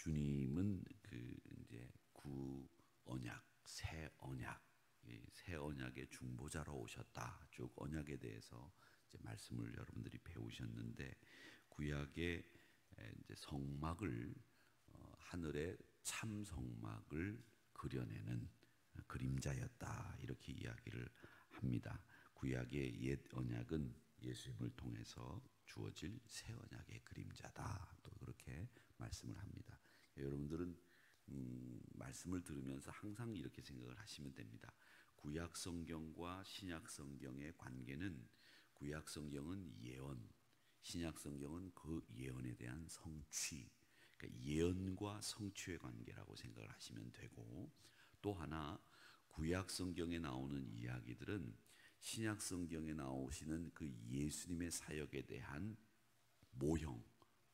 주님은 그 이제 구언약, 새 언약, 새 언약의 중보자로 오셨다. 쭉 언약에 대해서 이제 말씀을 여러분들이 배우셨는데, 구약의 이제 성막을 하늘의 참 성막을 그려내는 그림자였다, 이렇게 이야기를 합니다. 구약의 옛 언약은 예수님을 통해서 주어질 새 언약의 그림자다, 또 그렇게 말씀을 합니다. 여러분들은 말씀을 들으면서 항상 이렇게 생각을 하시면 됩니다. 구약 성경과 신약 성경의 관계는, 구약 성경은 예언, 신약 성경은 그 예언에 대한 성취, 그러니까 예언과 성취의 관계라고 생각을 하시면 되고, 또 하나 구약 성경에 나오는 이야기들은 신약 성경에 나오시는 그 예수님의 사역에 대한 모형,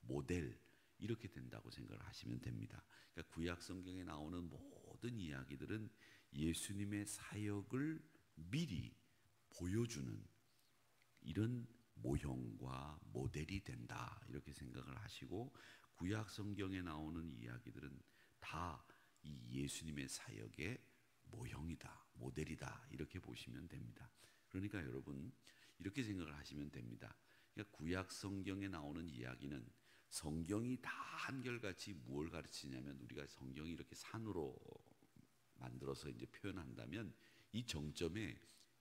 모델, 이렇게 된다고 생각을 하시면 됩니다. 그러니까 구약 성경에 나오는 모든 이야기들은 예수님의 사역을 미리 보여주는 이런 모형과 모델이 된다, 이렇게 생각을 하시고, 구약 성경에 나오는 이야기들은 다 이 예수님의 사역의 모형이다, 모델이다, 이렇게 보시면 됩니다. 그러니까 여러분 이렇게 생각을 하시면 됩니다. 그러니까 구약 성경에 나오는 이야기는 성경이 다 한결같이 무엇을 가르치냐면, 우리가 성경이 이렇게 산으로 만들어서 이제 표현한다면 이 정점에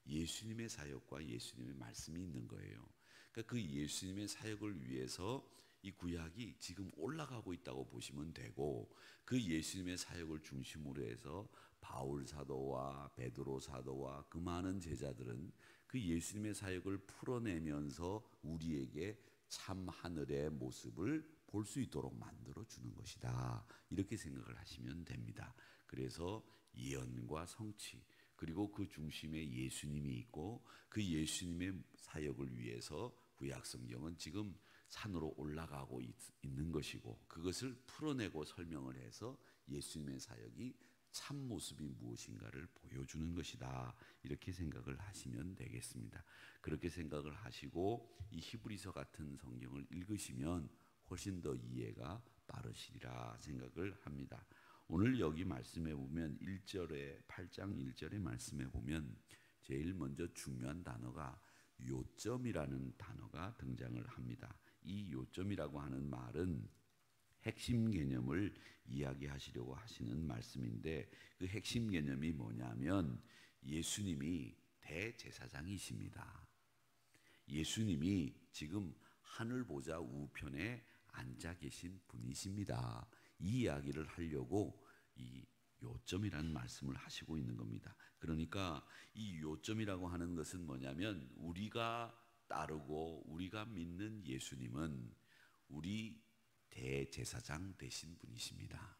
예수님의 사역과 예수님의 말씀이 있는 거예요. 그러니까 그 예수님의 사역을 위해서 이 구약이 지금 올라가고 있다고 보시면 되고, 그 예수님의 사역을 중심으로 해서 바울 사도와 베드로 사도와 그 많은 제자들은 그 예수님의 사역을 풀어내면서 우리에게 참 하늘의 모습을 볼 수 있도록 만들어 주는 것이다, 이렇게 생각을 하시면 됩니다. 그래서 예언과 성취, 그리고 그 중심에 예수님이 있고, 그 예수님의 사역을 위해서 구약 성경은 지금 산으로 올라가고 있는 것이고, 그것을 풀어내고 설명을 해서 예수님의 사역이 참 모습이 무엇인가를 보여주는 것이다, 이렇게 생각을 하시면 되겠습니다. 그렇게 생각을 하시고 이 히브리서 같은 성경을 읽으시면 훨씬 더 이해가 빠르시리라 생각을 합니다. 오늘 여기 말씀해 보면 1절에 8장 1절의 말씀해 보면 제일 먼저 중요한 단어가 요점이라는 단어가 등장을 합니다. 이 요점이라고 하는 말은 핵심 개념을 이야기하시려고 하시는 말씀인데, 그 핵심 개념이 뭐냐면 예수님이 대제사장이십니다. 예수님이 지금 하늘 보좌 우편에 앉아 계신 분이십니다. 이 이야기를 하려고 이 요점이라는 말씀을 하시고 있는 겁니다. 그러니까 이 요점이라고 하는 것은 뭐냐면, 우리가 따르고 우리가 믿는 예수님은 우리 대제사장 되신 분이십니다.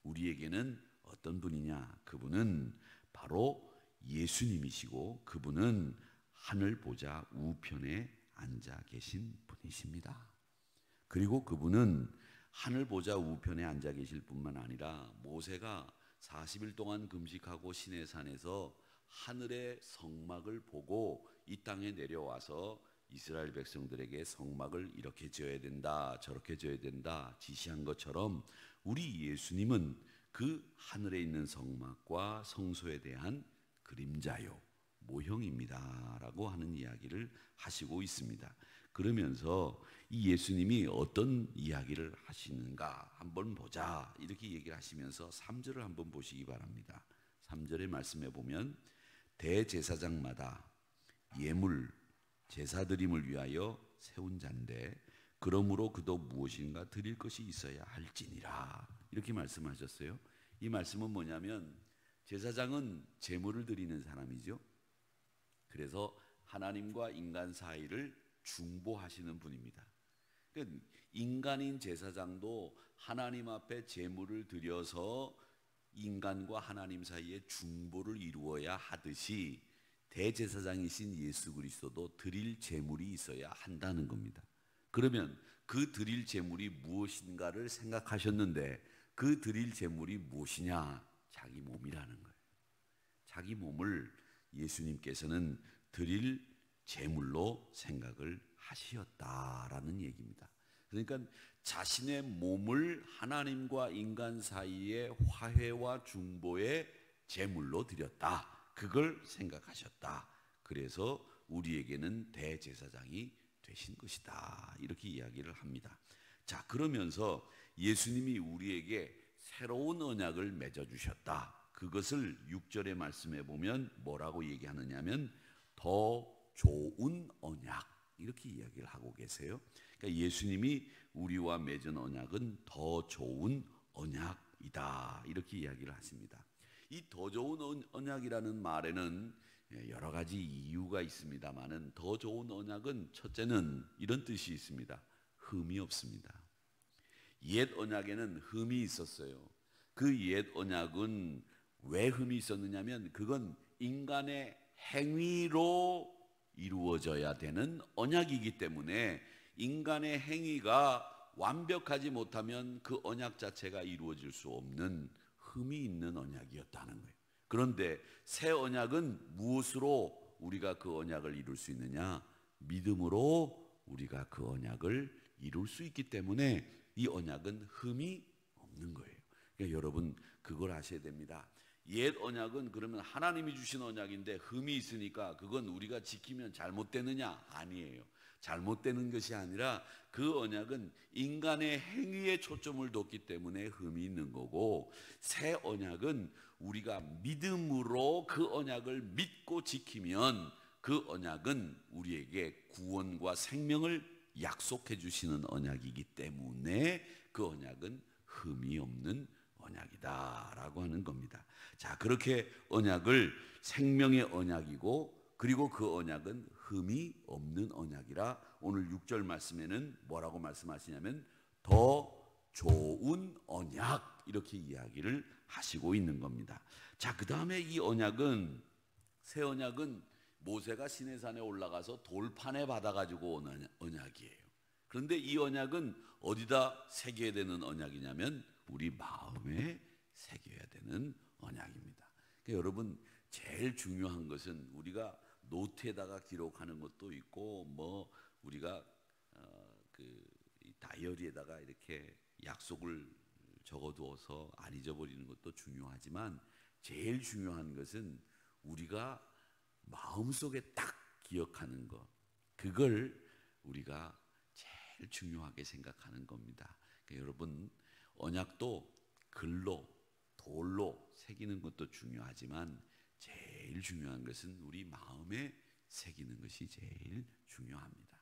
우리에게는 어떤 분이냐? 그분은 바로 예수님이시고, 그분은 하늘 보좌 우편에 앉아 계신 분이십니다. 그리고 그분은 하늘 보좌 우편에 앉아 계실 뿐만 아니라, 모세가 40일 동안 금식하고 시내산에서 하늘의 성막을 보고 이 땅에 내려와서 이스라엘 백성들에게 성막을 이렇게 지어야 된다, 저렇게 지어야 된다 지시한 것처럼, 우리 예수님은 그 하늘에 있는 성막과 성소에 대한 그림자요, 모형입니다 라고 하는 이야기를 하시고 있습니다. 그러면서 이 예수님이 어떤 이야기를 하시는가 한번 보자, 이렇게 얘기를 하시면서 3절을 한번 보시기 바랍니다. 3절의 말씀에 보면 대제사장마다 예물 제사드림을 위하여 세운 잔데, 그러므로 그도 무엇인가 드릴 것이 있어야 할지니라, 이렇게 말씀하셨어요. 이 말씀은 뭐냐면, 제사장은 제물을 드리는 사람이죠. 그래서 하나님과 인간 사이를 중보하시는 분입니다. 그러니까 인간인 제사장도 하나님 앞에 제물을 드려서 인간과 하나님 사이에 중보를 이루어야 하듯이, 대제사장이신 예수 그리스도도 드릴 제물이 있어야 한다는 겁니다. 그러면 그 드릴 제물이 무엇인가를 생각하셨는데, 그 드릴 제물이 무엇이냐? 자기 몸이라는 거예요. 자기 몸을 예수님께서는 드릴 제물로 생각을 하시었다라는 얘기입니다. 그러니까 자신의 몸을 하나님과 인간 사이의 화해와 중보의 제물로 드렸다. 그걸 생각하셨다. 그래서 우리에게는 대제사장이 되신 것이다. 이렇게 이야기를 합니다. 자, 그러면서 예수님이 우리에게 새로운 언약을 맺어주셨다. 그것을 6절의 말씀에 보면 뭐라고 얘기하느냐면 더 좋은 언약, 이렇게 이야기를 하고 계세요. 그러니까 예수님이 우리와 맺은 언약은 더 좋은 언약이다. 이렇게 이야기를 하십니다. 이 더 좋은 언약이라는 말에는 여러 가지 이유가 있습니다만은 더 좋은 언약은 첫째는 이런 뜻이 있습니다. 흠이 없습니다. 옛 언약에는 흠이 있었어요. 그 옛 언약은 왜 흠이 있었느냐면 그건 인간의 행위로 이루어져야 되는 언약이기 때문에 인간의 행위가 완벽하지 못하면 그 언약 자체가 이루어질 수 없는 흠이 있는 언약이었다는 거예요. 그런데 새 언약은 무엇으로 우리가 그 언약을 이룰 수 있느냐? 믿음으로 우리가 그 언약을 이룰 수 있기 때문에 이 언약은 흠이 없는 거예요. 그러니까 여러분 그걸 아셔야 됩니다. 옛 언약은 그러면 하나님이 주신 언약인데 흠이 있으니까 그건 우리가 지키면 잘못되느냐? 아니에요. 잘못되는 것이 아니라 그 언약은 인간의 행위에 초점을 뒀기 때문에 흠이 있는 거고, 새 언약은 우리가 믿음으로 그 언약을 믿고 지키면 그 언약은 우리에게 구원과 생명을 약속해 주시는 언약이기 때문에 그 언약은 흠이 없는 언약이다라고 하는 겁니다. 자, 그렇게 언약을 생명의 언약이고 그리고 그 언약은 흠이 없는 언약이라 오늘 6절 말씀에는 뭐라고 말씀하시냐면 더 좋은 언약, 이렇게 이야기를 하시고 있는 겁니다. 자, 그 다음에 이 언약은, 새 언약은 모세가 시내산에 올라가서 돌판에 받아가지고 온 언약이에요. 그런데 이 언약은 어디다 새겨야 되는 언약이냐면 우리 마음에 새겨야 되는 언약입니다. 그러니까 여러분 제일 중요한 것은 우리가 노트에다가 기록하는 것도 있고 뭐 우리가 그 다이어리에다가 이렇게 약속을 적어두어서 안 잊어버리는 것도 중요하지만 제일 중요한 것은 우리가 마음속에 딱 기억하는 것, 그걸 우리가 제일 중요하게 생각하는 겁니다. 그러니까 여러분 언약도 글로 돌로 새기는 것도 중요하지만 제일 중요한 것은 우리 마음에 새기는 것이 제일 중요합니다.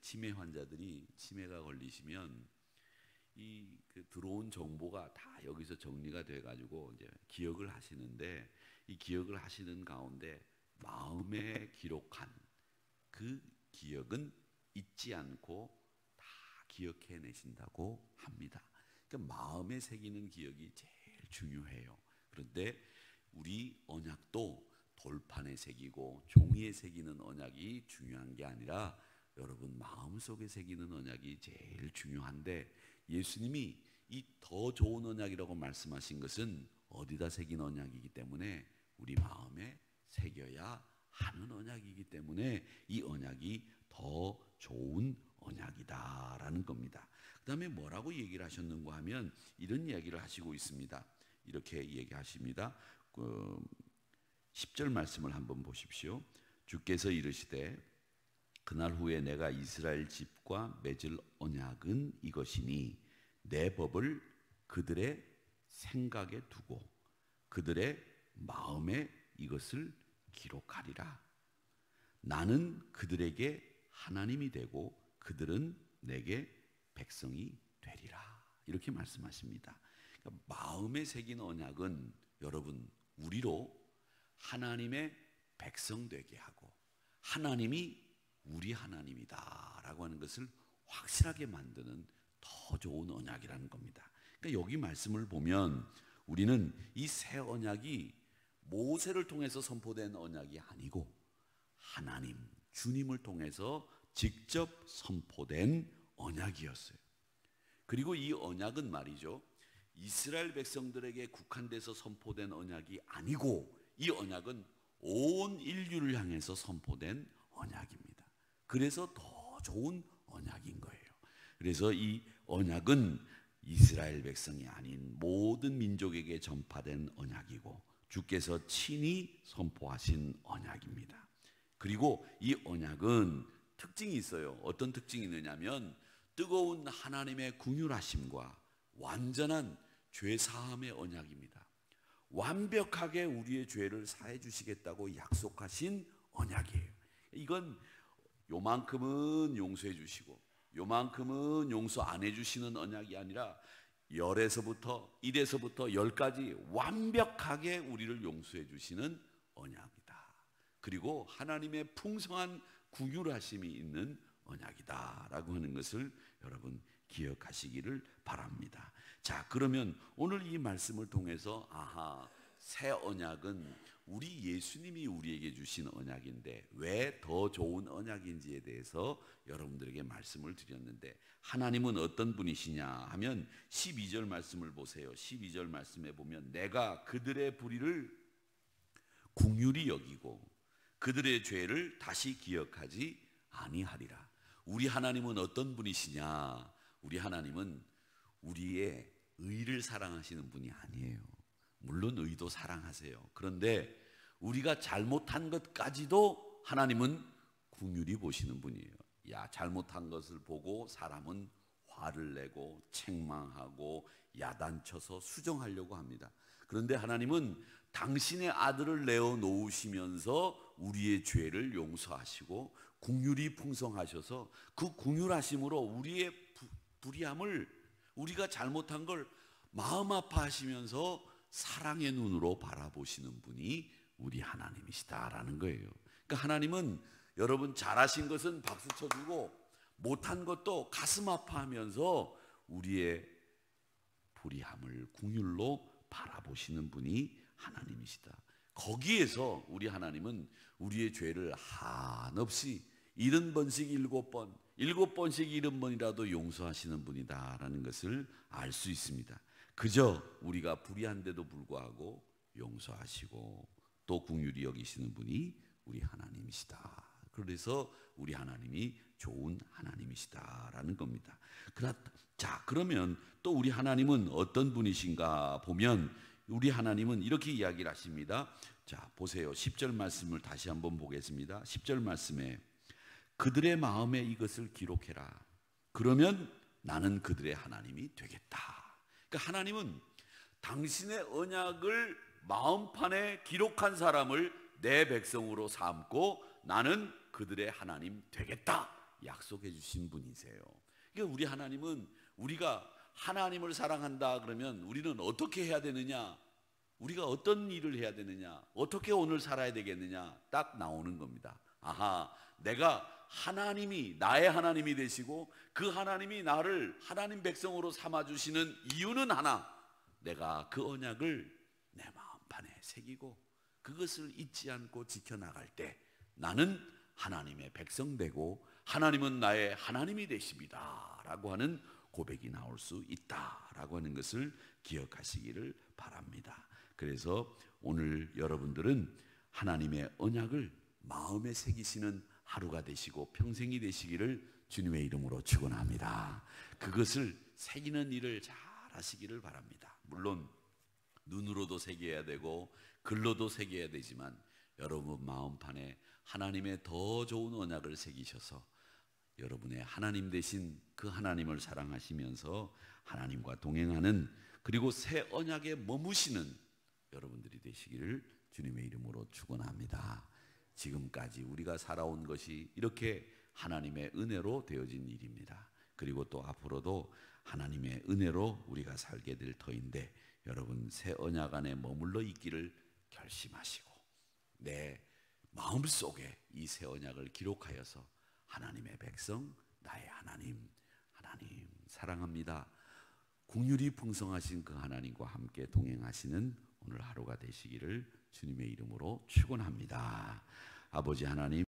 치매 환자들이 치매가 걸리시면 그 들어온 정보가 다 여기서 정리가 돼 가지고 이제 기억을 하시는데, 이 기억을 하시는 가운데 마음에 기록한 그 기억은 잊지 않고 다 기억해 내신다고 합니다. 그러니까 마음에 새기는 기억이 제일 중요해요. 그런데 우리 언약도 돌판에 새기고 종이에 새기는 언약이 중요한 게 아니라 여러분 마음속에 새기는 언약이 제일 중요한데, 예수님이 이 더 좋은 언약이라고 말씀하신 것은 어디다 새긴 언약이기 때문에 우리 마음에 새겨야 하는 언약이기 때문에 이 언약이 더 좋은 언약이다라는 겁니다. 그 다음에 뭐라고 얘기를 하셨는가 하면 이런 이야기를 하시고 있습니다. 이렇게 얘기하십니다. 10절 말씀을 한번 보십시오. 주께서 이르시되 그날 후에 내가 이스라엘 집과 맺을 언약은 이것이니 내 법을 그들의 생각에 두고 그들의 마음에 이것을 기록하리라. 나는 그들에게 하나님이 되고 그들은 내게 백성이 되리라. 이렇게 말씀하십니다. 그러니까 마음에 새긴 언약은 여러분 우리로 하나님의 백성 되게 하고 하나님이 우리 하나님이다 라고 하는 것을 확실하게 만드는 더 좋은 언약이라는 겁니다. 그러니까 여기 말씀을 보면 우리는 이 새 언약이 모세를 통해서 선포된 언약이 아니고 하나님, 주님을 통해서 직접 선포된 언약이었어요. 그리고 이 언약은 말이죠, 이스라엘 백성들에게 국한돼서 선포된 언약이 아니고 이 언약은 온 인류를 향해서 선포된 언약입니다. 그래서 더 좋은 언약인 거예요. 그래서 이 언약은 이스라엘 백성이 아닌 모든 민족에게 전파된 언약이고 주께서 친히 선포하신 언약입니다. 그리고 이 언약은 특징이 있어요. 어떤 특징이 있느냐면 뜨거운 하나님의 긍휼하심과 완전한 죄 사함의 언약입니다. 완벽하게 우리의 죄를 사해 주시겠다고 약속하신 언약이에요. 이건 요만큼은 용서해 주시고 요만큼은 용서 안 해 주시는 언약이 아니라 10에서부터 1에서부터 10까지 완벽하게 우리를 용서해 주시는 언약이다. 그리고 하나님의 풍성한 긍휼하심이 있는 언약이다라고 하는 것을 여러분 기억하시기를 바랍니다. 자, 그러면 오늘 이 말씀을 통해서 새 언약은 우리 예수님이 우리에게 주신 언약인데 왜 더 좋은 언약인지에 대해서 여러분들에게 말씀을 드렸는데, 하나님은 어떤 분이시냐 하면 12절 말씀을 보세요. 12절 말씀에 보면 내가 그들의 불의를 긍휼히 여기고 그들의 죄를 다시 기억하지 아니하리라. 우리 하나님은 어떤 분이시냐? 우리 하나님은 우리의 의를 사랑하시는 분이 아니에요. 물론 의도 사랑하세요. 그런데 우리가 잘못한 것까지도 하나님은 긍휼히 보시는 분이에요. 야, 잘못한 것을 보고 사람은 화를 내고 책망하고 야단쳐서 수정하려고 합니다. 그런데 하나님은 당신의 아들을 내어 놓으시면서 우리의 죄를 용서하시고 긍휼이 풍성하셔서 그 긍휼하심으로 우리의 불의함을, 우리가 잘못한 걸 마음 아파하시면서 사랑의 눈으로 바라보시는 분이 우리 하나님이시다라는 거예요. 그러니까 하나님은 여러분 잘하신 것은 박수 쳐주고 못한 것도 가슴 아파하면서 우리의 불의함을 긍휼로 바라보시는 분이 하나님이시다. 거기에서 우리 하나님은 우리의 죄를 한없이 70번씩 7번, 7번씩 70번이라도 용서하시는 분이다라는 것을 알 수 있습니다. 그저 우리가 불의한데도 불구하고 용서하시고 또 긍휼히 여기시는 분이 우리 하나님이시다. 그래서 우리 하나님이 좋은 하나님이시다라는 겁니다. 자, 그러면 또 우리 하나님은 어떤 분이신가 보면 우리 하나님은 이렇게 이야기를 하십니다. 자, 보세요. 10절 말씀을 다시 한번 보겠습니다. 10절 말씀에 그들의 마음에 이것을 기록해라. 그러면 나는 그들의 하나님이 되겠다. 그러니까 하나님은 당신의 언약을 마음판에 기록한 사람을 내 백성으로 삼고 나는 그들의 하나님 되겠다 약속해 주신 분이세요. 그러니까 우리 하나님은 우리가 하나님을 사랑한다 그러면 우리는 어떻게 해야 되느냐, 우리가 어떤 일을 해야 되느냐, 어떻게 오늘 살아야 되겠느냐 딱 나오는 겁니다. 내가 하나님이 나의 하나님이 되시고 그 하나님이 나를 하나님 백성으로 삼아주시는 이유는 하나, 내가 그 언약을 내 마음판에 새기고 그것을 잊지 않고 지켜나갈 때 나는 하나님의 백성 되고 하나님은 나의 하나님이 되십니다 라고 하는 고백이 나올 수 있다라고 하는 것을 기억하시기를 바랍니다. 그래서 오늘 여러분들은 하나님의 언약을 마음에 새기시는 하루가 되시고 평생이 되시기를 주님의 이름으로 축원합니다. 그것을 새기는 일을 잘 하시기를 바랍니다. 물론 눈으로도 새겨야 되고 글로도 새겨야 되지만 여러분 마음판에 하나님의 더 좋은 언약을 새기셔서 여러분의 하나님 되신 그 하나님을 사랑하시면서 하나님과 동행하는, 그리고 새 언약에 머무시는 여러분들이 되시기를 주님의 이름으로 축원합니다. 지금까지 우리가 살아온 것이 이렇게 하나님의 은혜로 되어진 일입니다. 그리고 또 앞으로도 하나님의 은혜로 우리가 살게 될 터인데 여러분 새 언약 안에 머물러 있기를 결심하시고 내 마음속에 이 새 언약을 기록하여서 하나님의 백성, 나의 하나님, 하나님 사랑합니다. 긍휼이 풍성하신 그 하나님과 함께 동행하시는 오늘 하루가 되시기를 주님의 이름으로 축원합니다. 아버지 하나님,